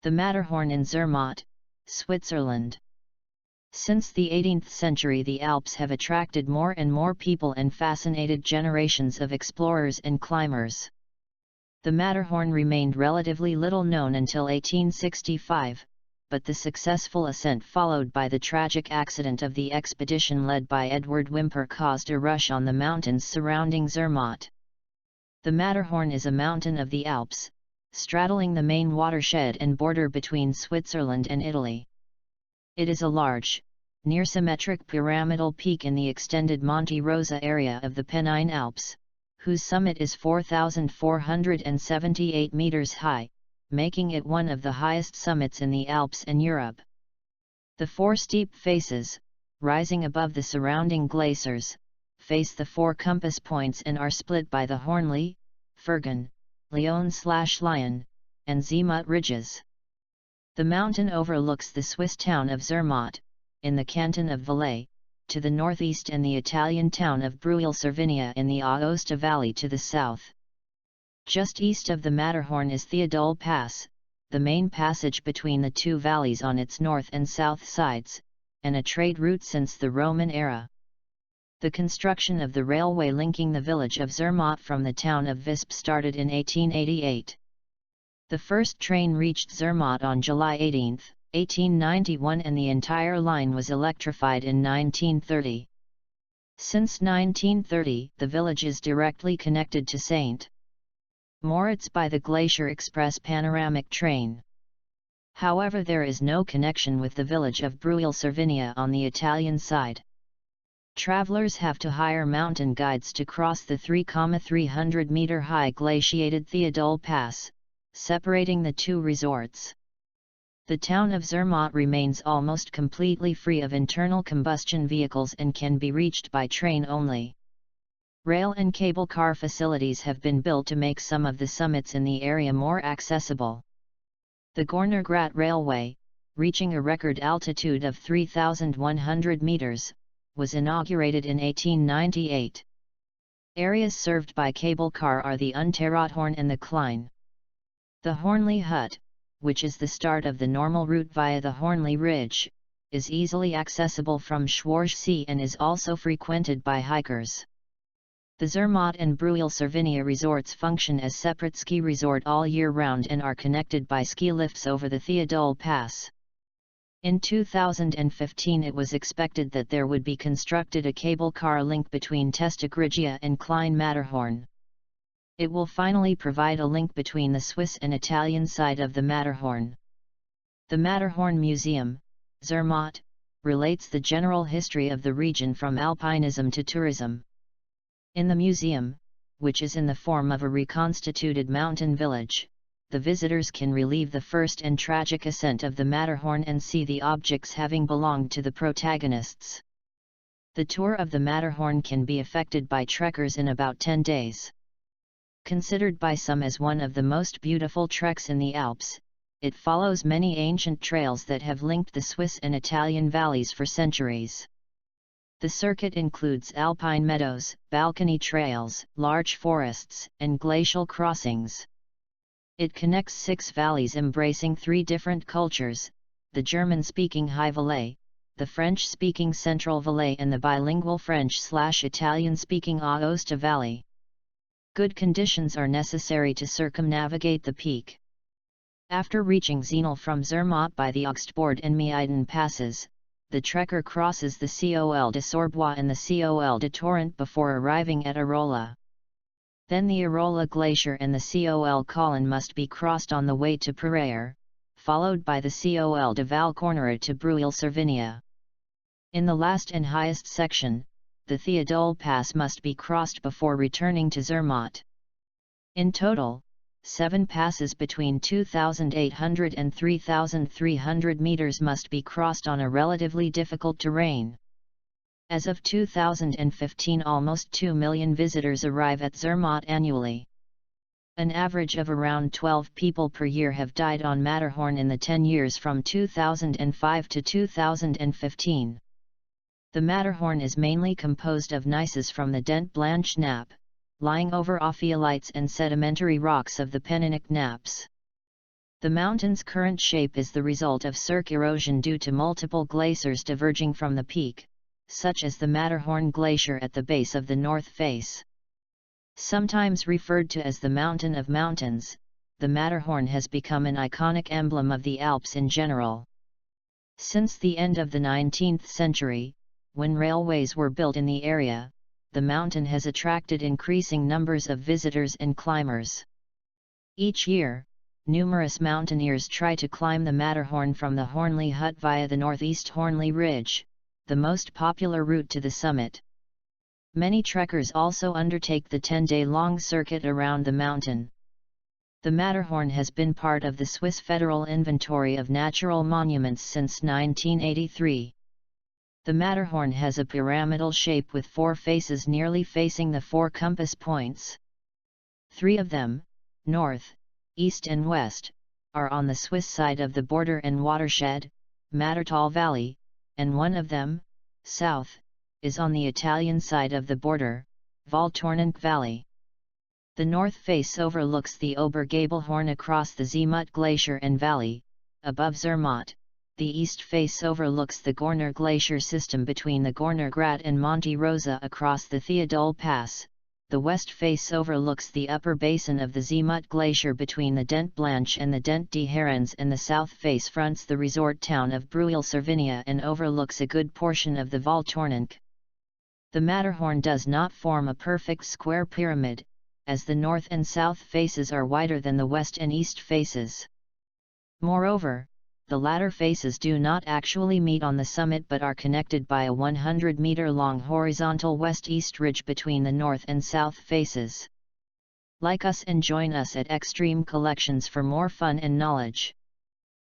The Matterhorn in Zermatt, Switzerland. Since the 18th century, the Alps have attracted more and more people and fascinated generations of explorers and climbers. The Matterhorn remained relatively little known until 1865, but the successful ascent followed by the tragic accident of the expedition led by Edward Whymper caused a rush on the mountains surrounding Zermatt. The Matterhorn is a mountain of the Alps, straddling the main watershed and border between Switzerland and Italy. It is a large, near-symmetric pyramidal peak in the extended Monte Rosa area of the Pennine Alps, whose summit is 4,478 meters high, making it one of the highest summits in the Alps and Europe. The four steep faces, rising above the surrounding glaciers, face the four compass points and are split by the Hörnli, Furggen, Leone/Leone, and Zmutt ridges. The mountain overlooks the Swiss town of Zermatt, in the canton of Valais, to the northeast, and the Italian town of Breuil-Cervinia in the Aosta Valley to the south. Just east of the Matterhorn is Theodul Pass, the main passage between the two valleys on its north and south sides, and a trade route since the Roman era. The construction of the railway linking the village of Zermatt from the town of Visp started in 1888. The first train reached Zermatt on July 18, 1891, and the entire line was electrified in 1930. Since 1930, the village is directly connected to St. Moritz by the Glacier Express panoramic train. However, there is no connection with the village of Breuil-Cervinia on the Italian side. Travelers have to hire mountain guides to cross the 3,300-meter-high glaciated Theodul Pass, separating the two resorts. The town of Zermatt remains almost completely free of internal combustion vehicles and can be reached by train only. Rail and cable car facilities have been built to make some of the summits in the area more accessible. The Gornergrat Railway, reaching a record altitude of 3,100 meters, was inaugurated in 1898. Areas served by cable car are the Unterrothorn and the Klein. The Hörnli Hut, which is the start of the normal route via the Hörnli Ridge, is easily accessible from Schwarzsee and is also frequented by hikers. The Zermatt and Breuil-Cervinia resorts function as separate ski resort all year round and are connected by ski lifts over the Theodul Pass. In 2015 it was expected that there would be constructed a cable car link between Testa Grigia and Klein Matterhorn. It will finally provide a link between the Swiss and Italian side of the Matterhorn. The Matterhorn Museum, Zermatt, relates the general history of the region from alpinism to tourism. In the museum, which is in the form of a reconstituted mountain village, the visitors can relive the first and tragic ascent of the Matterhorn and see the objects having belonged to the protagonists. The tour of the Matterhorn can be effected by trekkers in about 10 days. Considered by some as one of the most beautiful treks in the Alps, it follows many ancient trails that have linked the Swiss and Italian valleys for centuries. The circuit includes alpine meadows, balcony trails, large forests, and glacial crossings. It connects 6 valleys embracing 3 different cultures, the German-speaking High Valais, the French-speaking Central Valais and the bilingual French/Italian-speaking Aosta Valley. Good conditions are necessary to circumnavigate the peak. After reaching Zenal from Zermatt by the Augstbord and Meiden passes, the trekker crosses the Col de Sorbois and the Col de Torrent before arriving at Arolla. Then the Arolla Glacier and the Col Colin must be crossed on the way to Pereire, followed by the Col de Valcornera to Breuil-Cervinia. In the last and highest section, the Theodul Pass must be crossed before returning to Zermatt. In total, 7 passes between 2,800 and 3,300 meters must be crossed on a relatively difficult terrain. As of 2015, almost 2 million visitors arrive at Zermatt annually. An average of around 12 people per year have died on Matterhorn in the 10 years from 2005 to 2015. The Matterhorn is mainly composed of gneisses from the Dent Blanche nappe, lying over ophiolites and sedimentary rocks of the Penninic nappes. The mountain's current shape is the result of cirque erosion due to multiple glaciers diverging from the peak, such as the Matterhorn glacier at the base of the north face. Sometimes referred to as the Mountain of Mountains, the Matterhorn has become an iconic emblem of the Alps in general. Since the end of the 19th century, when railways were built in the area, the mountain has attracted increasing numbers of visitors and climbers. Each year, numerous mountaineers try to climb the Matterhorn from the Hörnli hut via the northeast Hörnli Ridge, the most popular route to the summit. Many trekkers also undertake the 10-day-long circuit around the mountain. The Matterhorn has been part of the Swiss Federal Inventory of Natural Monuments since 1983. The Matterhorn has a pyramidal shape with 4 faces nearly facing the 4 compass points. 3 of them, north, east and west, are on the Swiss side of the border and watershed, Matterhorn Valley, and 1 of them, south, is on the Italian side of the border, Valais Valley. The north face overlooks the Obergabelhorn across the Zmutt glacier and valley, above Zermatt. The east face overlooks the Görner glacier system between the Görner Grat and Monte Rosa across the Theodul Pass. The west face overlooks the upper basin of the Zmutt glacier between the Dent Blanche and the Dent des Herons, and the south face fronts the resort town of Breuil-Cervinia and overlooks a good portion of the Val Thornach. The Matterhorn does not form a perfect square pyramid, as the north and south faces are wider than the west and east faces. Moreover, the latter faces do not actually meet on the summit but are connected by a 100-meter-long horizontal west-east ridge between the north and south faces. Like us and join us at Extreme Collections for more fun and knowledge.